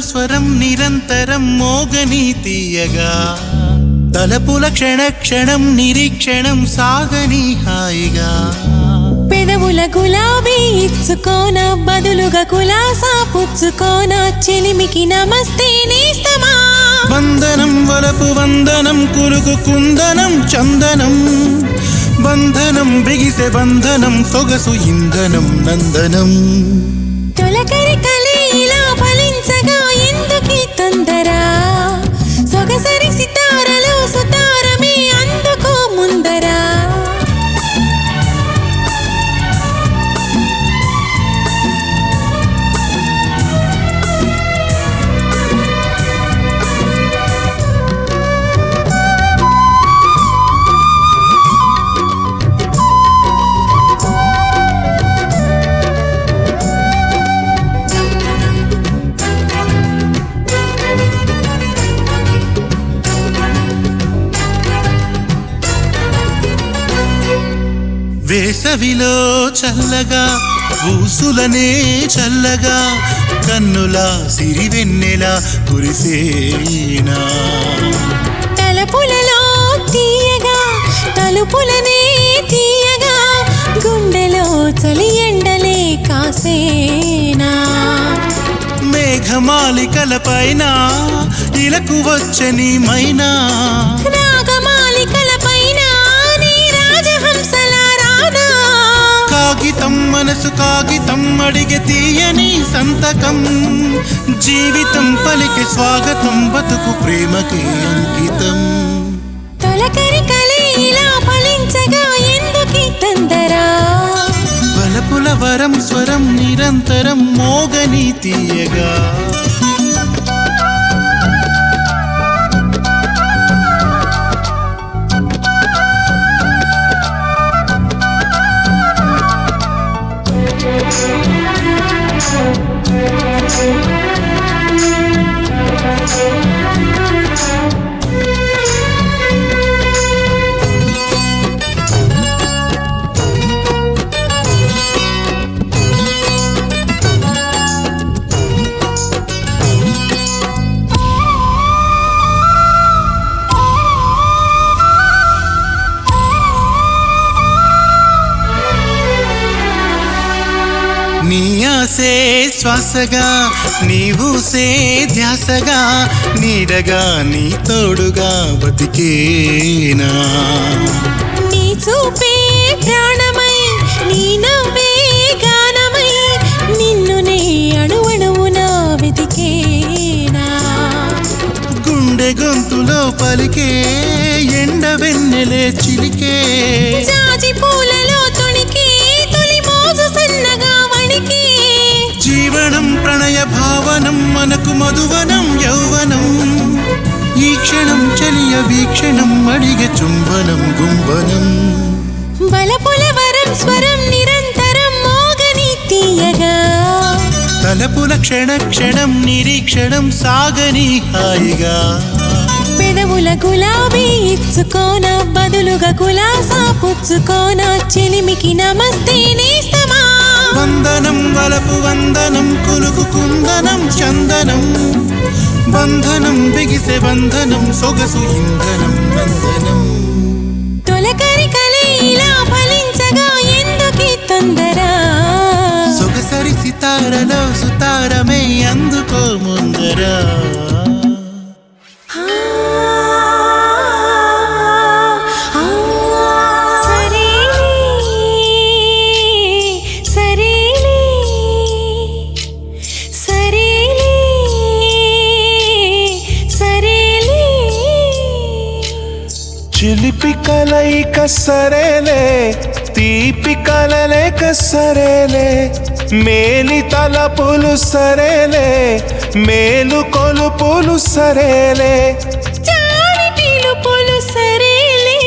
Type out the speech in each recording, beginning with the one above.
స్వరం నిరంతరం మోగని తీయగా తలపుల క్షణ క్షణం నిరీక్షణం సాగని హాయిగా పెదవుల గులాబీ ఇచ్చుకోన బదులుగా కులాసా పుచ్చుకోన చెలిమికి నమస్తే నేస్తమా వందనం వలపు వందనం కులుకు కుందనం చందనం బంధనం బిగిసే బంధనం సొగసు ఇంధనం నందనం తొలకరి కలే ఇలా ఫలించగా ఎందుకీ తొందర సొగసరి సితారలో సుతారమే అందుకో ముందరా వేసవిలో చల్లగా ఊసులనే చల్లగా కన్నుల సిరివెన్నెల కురిసేనా తలపులలో తీయగా తలుపులనే తీయగా గుండెలో చలి ఎండలే కాసేనా మేఘమాలికల పైన ఇలకు వచ్చని మైనా రాగమాలికల పైన నీ రాజహంసల రానా కాగితం మనసు కాగితం అడిగే తీయని సంతకం జీవితం పలికి స్వాగతం బతుకు ప్రేమకి అంకితం తొలకరి కలే ఇలా ఫలించగా ఎందుకీ తొందరా వలపుల వరం స్వరం నిరంతరం మోగని తీయగా నీ ఆసే శ్వాసగా నీవు సే ధ్యాసగా నీడగా నీ తోడుగా బతికేనా నీ చూపే ప్రాణమై నీ నవ్వే గానమై నిన్ను నే అణువణువున వెతికేనా గుండె గొంతులో పలికే ఎండ వెన్నెలే చిలికే జాజి పూలలో తొణికి తొలి మోజు సన్నగా వణికి జీవనం ప్రణయ భావనం మనకు మధువనం యౌవనం ఈ క్షణం చలియ వీక్షణం అడిగే చుంబనం గుంబనం బలపుల వరం స్వరం నిరంతరం మోగని తీయగా తలపుల క్షణ క్షణం నిరీక్షణం సాగని హాయిగా పెదవుల గులాబీ ఇచ్చుకోన బదులుగా కులాసా పుచ్చుకోన చెలిమికి నమస్తే నేస్తమా వందనం వలపు వందనం కులుకు కుందనం చందనం బంధనం బిగిసే బంధనం సొగసు ఇంధనం నందనం తొలకరి కలే ఇలా ఫలించగా ఎందుకీ తొందరా సొగసరి సితారలో సుతారమే అందుకో ముందరా చిలిపి కలయిక సరేలే తీపి కలలేక సరేలే మేలి తలపులు సరేలే మేలు కొలుపులు సరేలే చాడి పిలుపులు సరేలే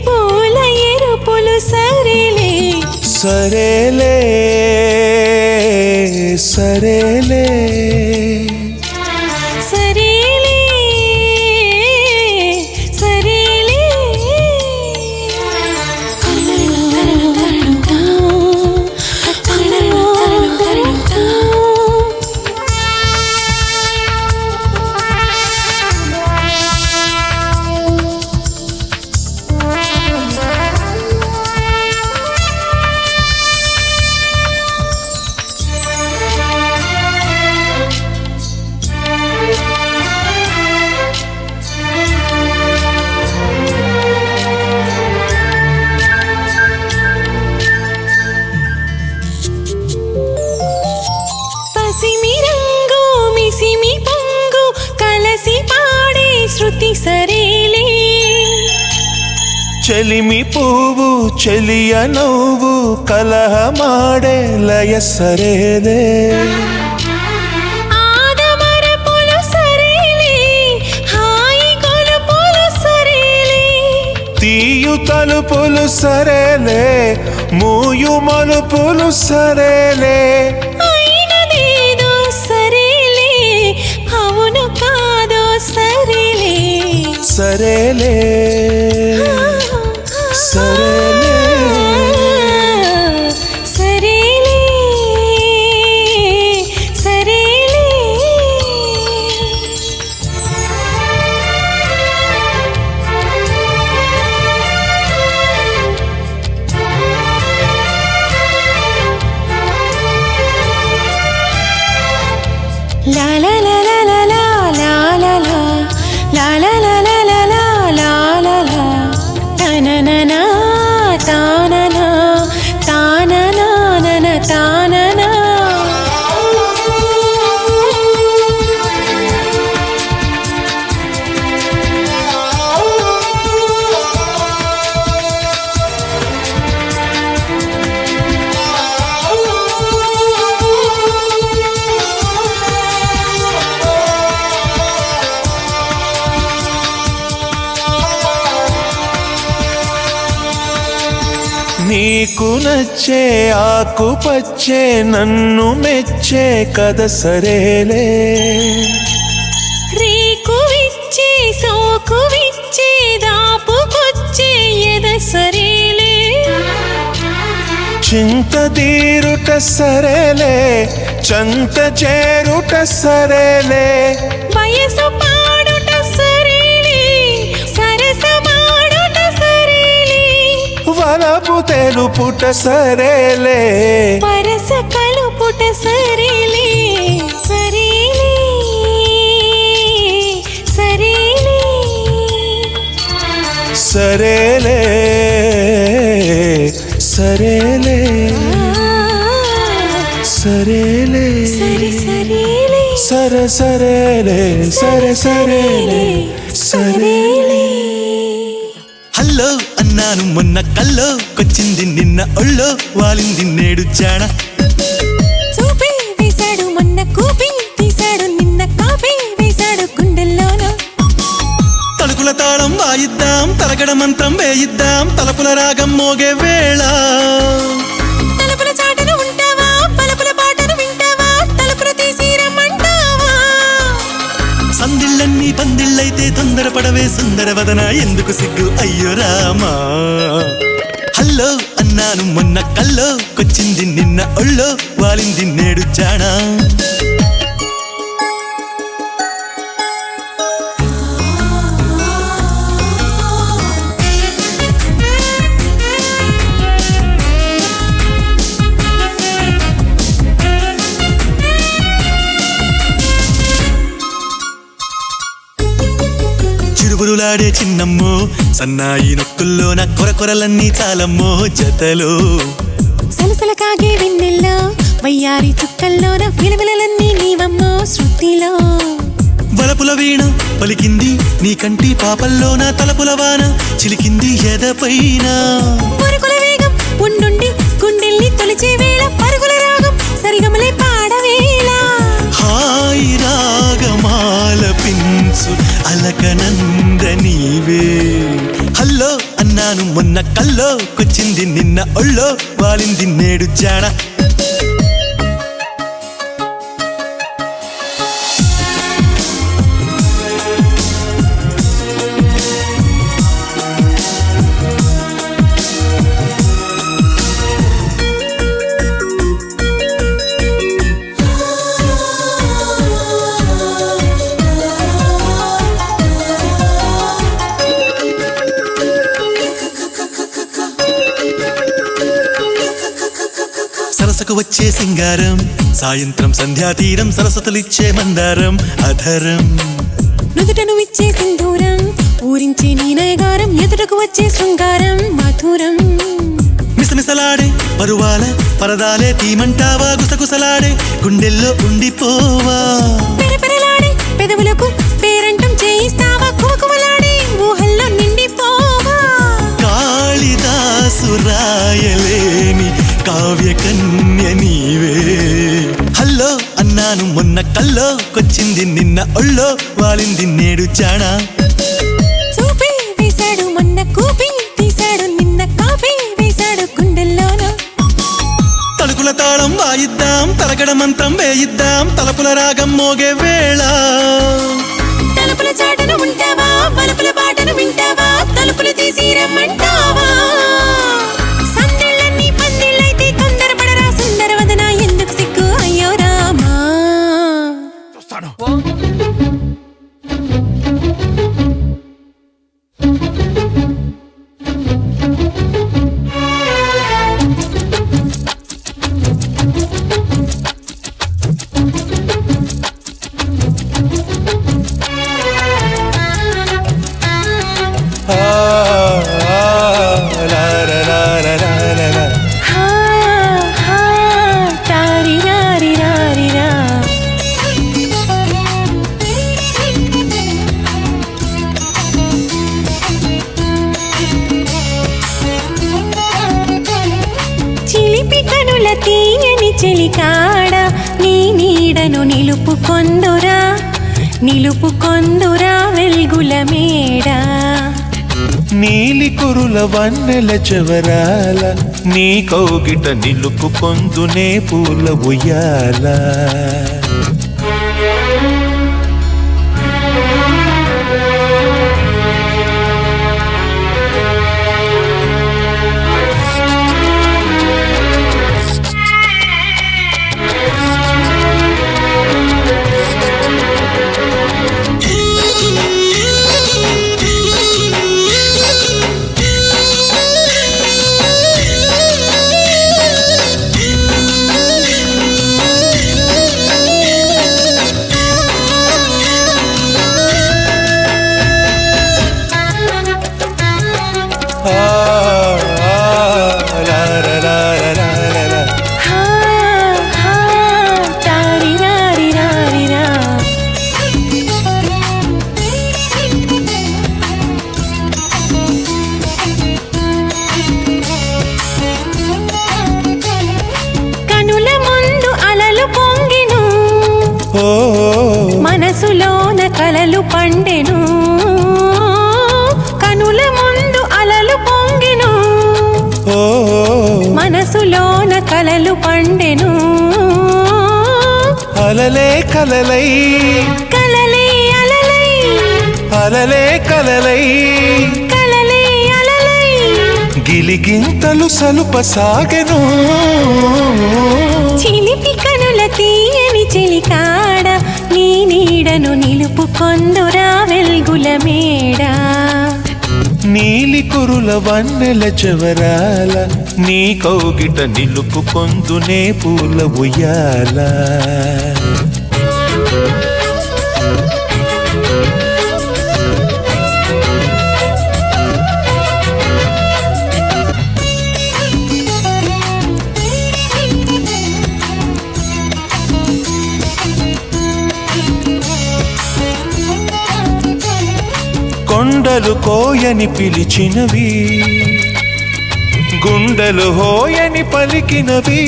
పూల ఎరుపులు సరేలే సరేలే సరేలే సరేలే సరేలే చెలిమి పువ్వు చెలియ నవ్వు కలహమాడే లయ సరేలే ఆదమరపులు సరేలే హాయి గొలుపులు సరేలే తీయు తలుపులు సరేలే మూయు మలుపులు సరేలే అయినదేదో సరేలే అవును కాదో సరేలే సరేలే సరేలే సరేలే సరేలే లా లా లా లా లా లా లా లా లా లా లా లా లా లా లా లా లా తనననా తాననా తాననా నన తాననా నీకు నచ్చే ఆకుపచ్చే నన్ను మెచ్చే కథ సరేలే రేకు విచ్చే సోకు విచ్చే దాపుకొచ్చే ఎద సరేలే చింత తీరుట సరేలే చంత చేరుట సరేలే వయసు పాడుట సరేలే సరసమాడుట సరేలే వలపు తెలుపుట సరేలే పరస కలుపుట సరేలే సరేలే సరేలే సరేలే సరేలే సరేలే సరే సరేలే సర సరేలే సరే సరేలే సరేలే హల్లో అన్నాను మొన్న కల్లో కొచ్చింది నిన్న ఒళ్ళో వాలింది నేడు జాణ చూపి వేశాడు మొన్న కూపి తీశాడు నిన్న కాపీ వేశాడు గుండెల్లోన తలుకుల తాళం వాయిద్దాం తలగడ మంత్రం వేయిద్దాం తలపుల రాగం మోగే వేళ తలుపుల చాటును ఉంటావా పలుపుల పాటను వింటావా తలుపులు తీసి రమ్మంటావా సందిళ్ళన్నీ పందిళ్ళైతే తొందరపడవే సుందర వదన ఎందుకు సిగ్గు అయ్యో రామా హల్లో అన్నాను మొన్న కల్లో కొచ్చింది నిన్న ఒళ్ళో వాలింది నేడు జాణ చిరుబురులాడే చిన్నమ్మో సన్నాయి నొక్కుల్లోన కొరకొరలన్నీ చాలమ్మో జతలో సలసల కాగే వెన్నెల్లో వయ్యారి చుక్కల్లోన విలువలన్నీ నీవమ్మో శృతిలో వలపుల వీణ పలికింది నీ కంటి పాపల్లోన తలపుల వాన చిలికింది ఎదపైన పరుగుల వేగం ఉండుండి గుండెల్ని తొలిచే వేళ పరుగుల రాగం సరిగమలే పాడవేళ హాయి రాగమాల పించు అలకనంద నీవే హల్లో అన్నాను మొన్న కల్లో కొచ్చింది నిన్న ఒళ్ళో వాలింది నేడు జాణ సరసకు వచ్చే సింగారం సాయంత్రం సంధ్యాతీరం సరస్వతులిచ్చే మందారం అధరం నుదుటను ఇచ్చే సింధూరం ఊరించే నీ నయగారం ఎదుటకు వచ్చే శృంగారం మధురం మిసమిసలాడే పరువాల పరదాలే తీమంటావా గుసగుసలాడే గుండెల్లో ఉండిపోవా పెరపెరలాడే పెదవులకు పేరంటం చేయిస్తావా కుమకుమలాడే ఊహల్లో నిండిపోవా మొన్న కల్లోకొచ్చింది నిన్న ఒళ్ళో వాలింది నేడు జానా చూపి వేశాడు మొన్న కూపి తీశాడు నిన్న కాపీ వేశాడు గుండెల్లోన తలుకుల తాళం వాయిద్దాం తలగడ మంత్రం వేయిద్దాం తలపుల రాగం మోగే వేళ తలుపుల చాటను ఉంటావా పలుపుల పాటను వింటావా తలుపులు తీసి రమ్మంటావా సందిళ్ళన్నీ పందిళ్ళైతే తొందరపడరా సుందరవదన ఎందుకు సిగ్గు అయ్యో రామా హా హా తారి రారి రారి రా చిలిపి కనుల తీయని చెలికాడ నీ నీడను నిలుపుకొందురా నిలుపుకొందురా వెల్గుల మేడ నీలి కురుల వన్నెల చెవరాల నీ కౌగిట నిలుపుకొందునే పూల ఉయ్యాల హా హా తారి రారి రారి రా కనుల ముందు అలలు పొంగెను మనసులోన కలలు పండెను కనుల ముందు అలలు పొంగెను మనసులోన కలలు పండెను అలలే కలలై కలలే అలలై అలలే కలలై కలలే అలలై గిలిగింతలు సలుప సాగెను చిలిపి కనుల తీయని చెలికాడ నీ నీడను నిలుపుకొందురా వెల్గుల మేడ నీలి కురుల వన్నెల చెవరాల నీ కౌగిట నిలుపుకొందునే పూల ఉయ్యాల కొండలు కోయని పిలిచినవి గుండెలు హోయని పలికినవి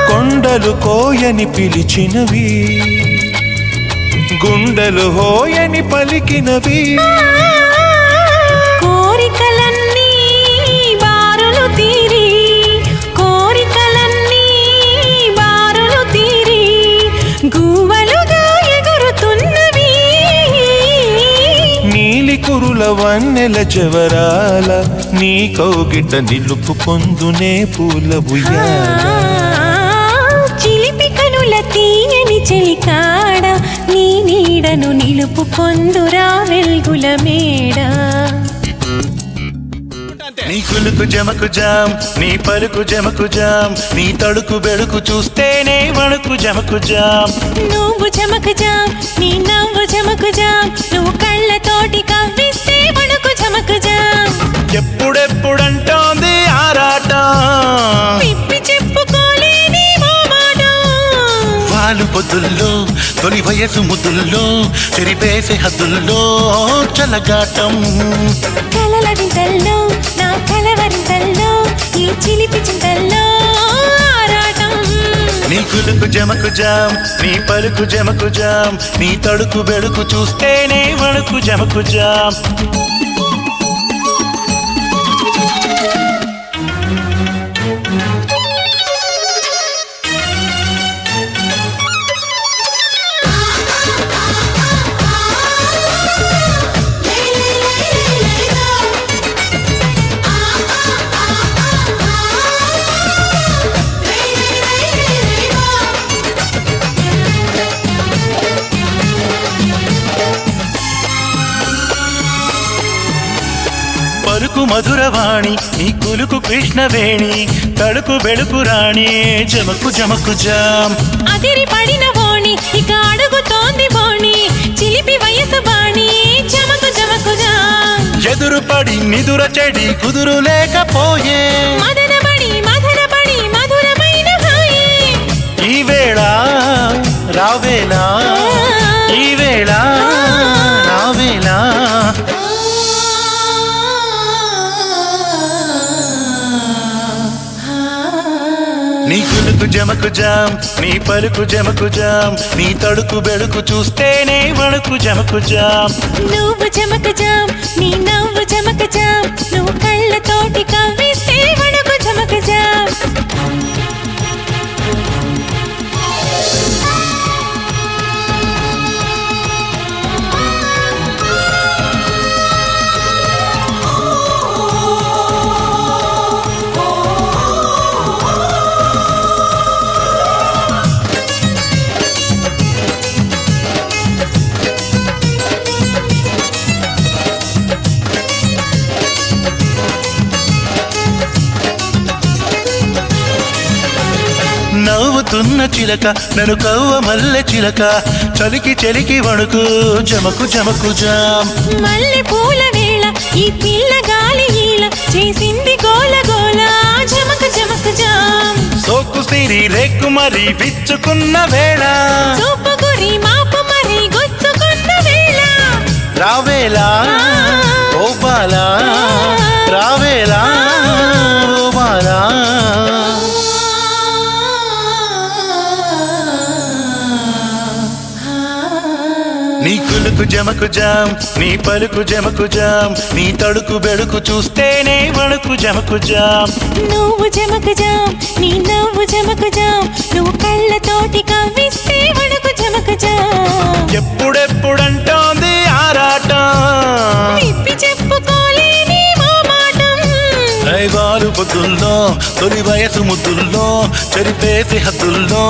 కొండలు కోయని పిలిచినవి గుండెలు హోయని పలికినవి కోరికలన్నీ బారులు తీరి కోరికలన్నీ బారులు తీరి గువ్వలుగా ఎగురుతున్నవి నీలి కురుల వన్నెల చెవరాల నీ కౌగిట నిలుపుకొందునే పూల ఉయ్యాల చిలిపి కనుల తీయని చెలికాడ నీ నీడను నిలుపుకొందురా వెల్గుల మేడ నీ కులుకు జమకు జాం నీ పలుకు జమకు జాం నీ తడుకు బెడుకు చూస్తేనే వణుకు జమకు జాం నువ్వు జమకు జాం నీ నవ్వు జమకు జాం నువ్వు కళ్ళతోటి కవ్విస్తే వణుకు జమకు జాం ఎప్పుడెప్పుడంటోంది ఆరాటం విప్పి చెప్పుకోలేని ఓ మాట వాలు పొద్దుల్లో తొలి వయసు ముద్దుల్లో చెరిపేసే హద్దుల్లో చల్లగాటం కలల వింతల్లో నా కలవరింతల్లో ఈ చిలిపి చింతల్లో ఆరాటం నీ కులుకు జమకు జాం నీ పలుకు జమకు జాం నీ తడుకు బెడుకు చూస్తేనే వణుకు జమకు జాం పలుకు మధురవాణి నీ కులుకు కృష్ణవేణి తడుకు బెడుకు రాణి జమకు జమకు జాం అదిరి పడిన ఓణి ఇక అడుగుతోంది బోణి చిలిపి వయసు బాణి జమకు జమకు జాం ఎదురు పడి నిదుర చెడి కుదురు లేకపోయే మదనబడి మధురమైన హాయి ఈ వేళ రావేలా ఈ వేళ రావేలా నీ కులుకు జమకు జాం నీ పలుకు జమకు జాం నీ తడుకు బెడుకు చూస్తేనే వణుకు జమకు జాం నువ్వు జమకు జాం నీ నవ్వు జమకు జాం నువ్వు కళ్ళతోటి కవ్విస్తే వణుకు జమకు జాం నవ్వుతున్న చిలక నన్ను కవ్వ మల్లె చిలక చలికి చలికి వణుకు జమకు జమకు జాం మల్లె పూల వేళ ఈ పిల్ల గాలి ఈల చేసింది గోల గోల జమకు జమకు జాం సోకు సిరి రేకు మరి విచ్చుకున్న వేళ చూపు గురి మాపు మరి గుచ్చుకున్న వేళ రావేలా ఓ బాలా రావేలా ఓ బాలా నీ కులుకు జమకు జాం నీ పలుకు జమకు జాం నీ తడుకు బెడుకు చూస్తేనే వణుకు జమకు జాం నువ్వు జమకు జాం నీ నవ్వు జమకు జాం నువ్వు కళ్ళతోటి కవ్విస్తే వణుకు జమకు జాం ఎప్పుడెప్పుడంటోంది ఆరాటం విప్పి చెప్పుకోలేని మామాటం దైవాలు బుద్ధుల్లో తొలి వయసు ముద్దుల్లో చెరిపేసి హద్దుల్లో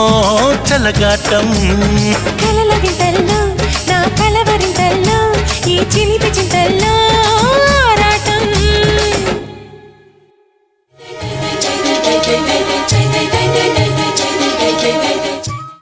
చల్లగాటం కలల వింతల్లో నా కలవరింతల్లో ఈ చిలిపి చింతల్లో